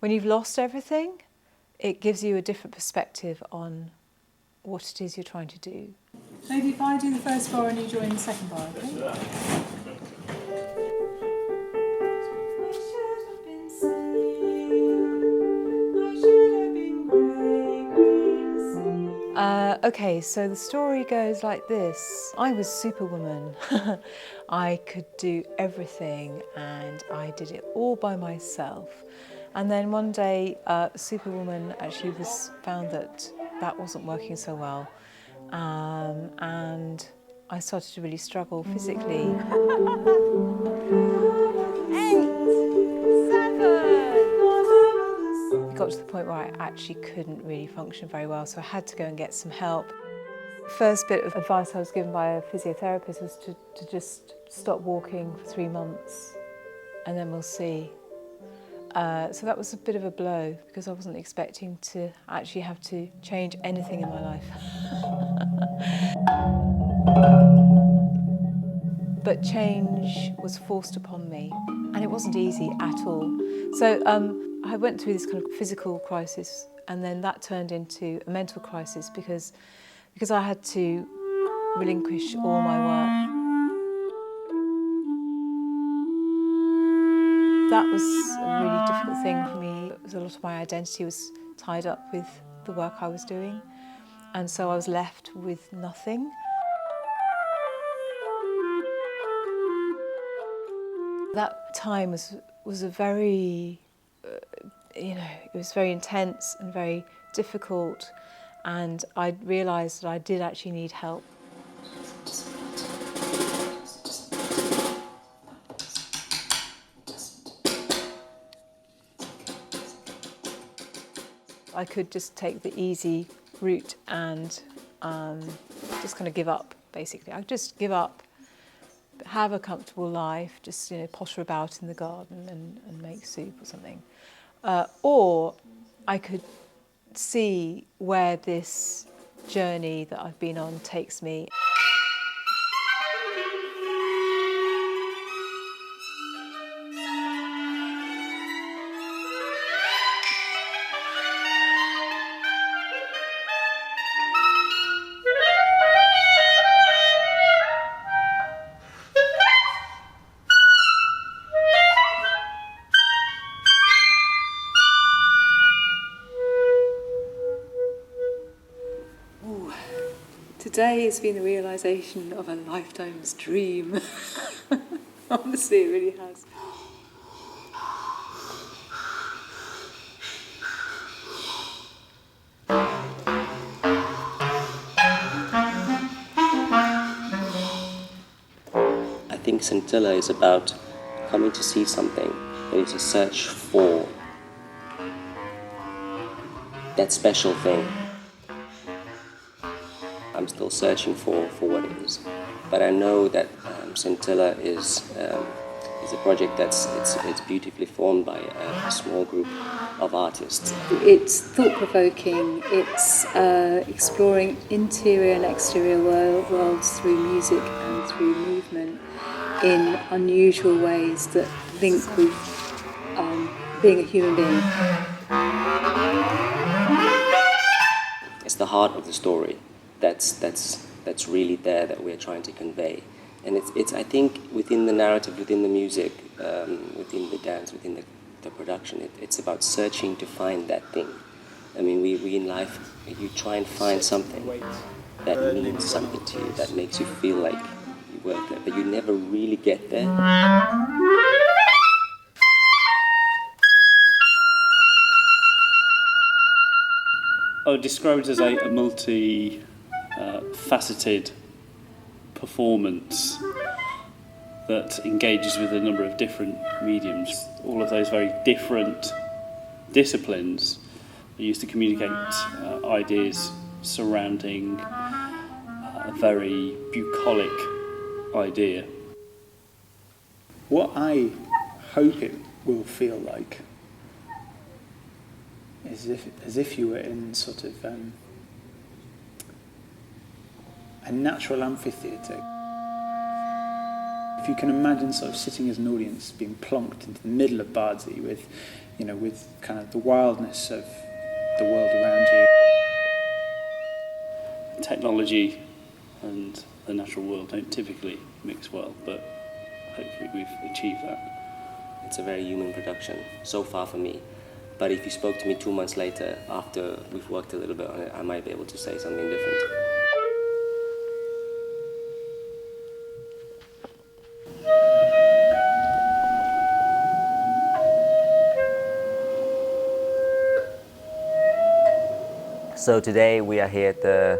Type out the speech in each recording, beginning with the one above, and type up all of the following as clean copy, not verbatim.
when you've lost everything, it gives you a different perspective on what it is you're trying to do. Maybe if I do the first bar and you join the second bar, okay? Okay, so the story goes like this. I was Superwoman. I could do everything and I did it all by myself. And then one day, Superwoman actually found that wasn't working so well. And I started to really struggle physically. 8, 7. It got to the point where I actually couldn't really function very well, so I had to go and get some help. First bit of advice I was given by a physiotherapist was to just stop walking for 3 months and then we'll see. So that was a bit of a blow because I wasn't expecting to actually have to change anything in my life. But change was forced upon me and it wasn't easy at all. So I went through this kind of physical crisis and then that turned into a mental crisis because I had to relinquish all my work. That was a really difficult thing for me. A lot of my identity was tied up with the work I was doing, and so I was left with nothing. That time was a very, it was very intense and very difficult, and I realised that I did actually need help. I could just take the easy route and just kind of give up, basically. I could just give up, have a comfortable life, just potter about in the garden and make soup or something. Or I could see where this journey that I've been on takes me. Today has been the realisation of a lifetime's dream. Honestly, it really has. I think Scintilla is about coming to see something. There is a search for that special thing. I'm still searching for what it is, but I know that Scintilla is a project it's beautifully formed by a small group of artists. It's thought-provoking. It's exploring interior and exterior worlds through music and through movement in unusual ways that link with being a human being. It's the heart of the story that's really there that we're trying to convey, and it's I think within the narrative, within the music, within the dance, within the production, it's about searching to find that thing. I mean, we in life, you try and find something that means something to you, that makes you feel like you work there, but you never really get there. I would describe it as a multi-faceted performance that engages with a number of different mediums. All of those very different disciplines are used to communicate ideas surrounding a very bucolic idea. What I hope it will feel like is as if you were in sort of a natural amphitheatre. If you can imagine sort of sitting as an audience being plonked into the middle of Bardsey with, you know, with kind of the wildness of the world around you. Technology and the natural world don't typically mix well, but hopefully we've achieved that. It's a very human production, so far for me. But if you spoke to me 2 months later, after we've worked a little bit on it, I might be able to say something different. So today we are here at the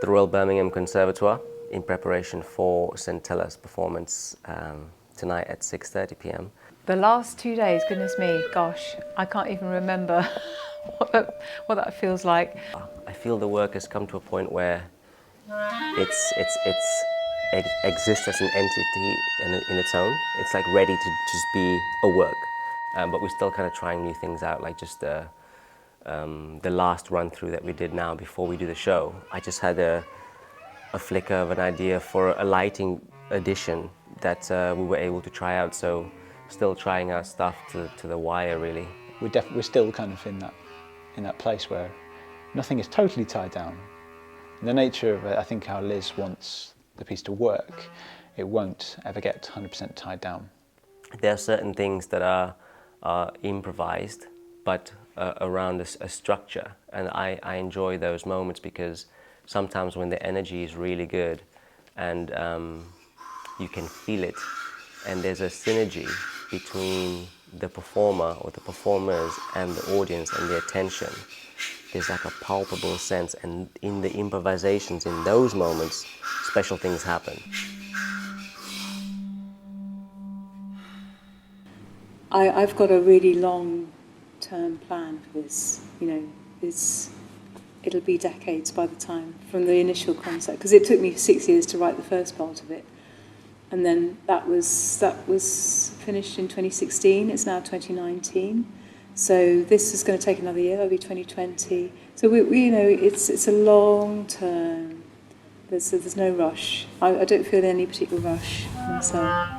Royal Birmingham Conservatoire in preparation for Scintilla's performance tonight at 6:30 p.m. The last 2 days, goodness me, gosh, I can't even remember what that feels like. I feel the work has come to a point where it exists as an entity in its own. It's like ready to just be a work, but we're still kind of trying new things out, like just the last run through that we did now before we do the show. I just had a flicker of an idea for a lighting addition that we were able to try out, so still trying our stuff to the wire, really. We're still kind of in that place where nothing is totally tied down. The nature of it, I think how Liz wants the piece to work, it won't ever get 100% tied down. There are certain things that are improvised, but around a structure, and I enjoy those moments because sometimes when the energy is really good and you can feel it, and there's a synergy between the performer or the performers and the audience and the attention. There's like a palpable sense, and in the improvisations, in those moments, special things happen. I've got a really long-term plan for this. You know, it'll be decades by the time from the initial concept, because it took me 6 years to write the first part of it, and then that was finished in 2016. It's now 2019, so this is going to take another year. That'll be 2020. So we you know, it's a long term. There's no rush. I don't feel any particular rush myself.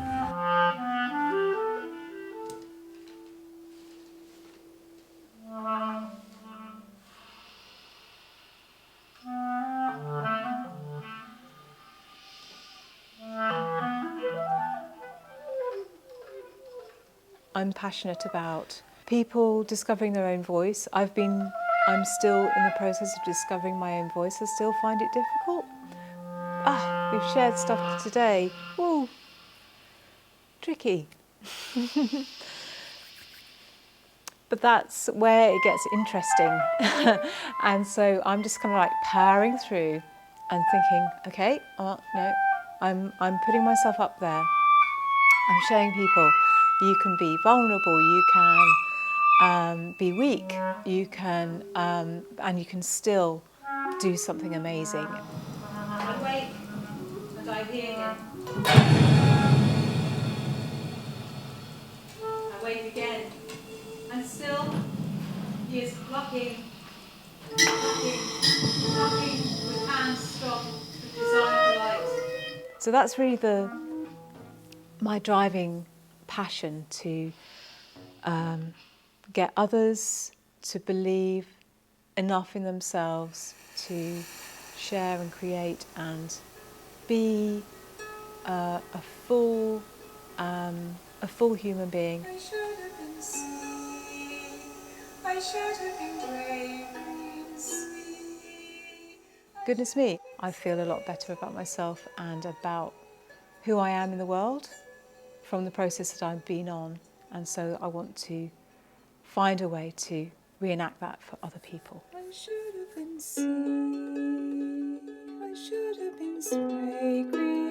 I'm passionate about people discovering their own voice. I'm still in the process of discovering my own voice. I still find it difficult. We've shared stuff today. Whoa, tricky. But that's where it gets interesting. And so I'm just kind of like powering through and thinking, okay, no, I'm putting myself up there. I'm showing people you can be vulnerable, you can be weak, you can, and you can still do something amazing. I wake and I hear him. I wake again, and still he is plucking with hands strong with desire for light. So that's really my driving passion, to get others to believe enough in themselves to share and create and be a full human being. I should have been seen. I should have been brave and sweet. Goodness me, I feel a lot better about myself and about who I am in the world from the process that I've been on, and so I want to find a way to reenact that for other people. I should have been seen, I should have been spray green.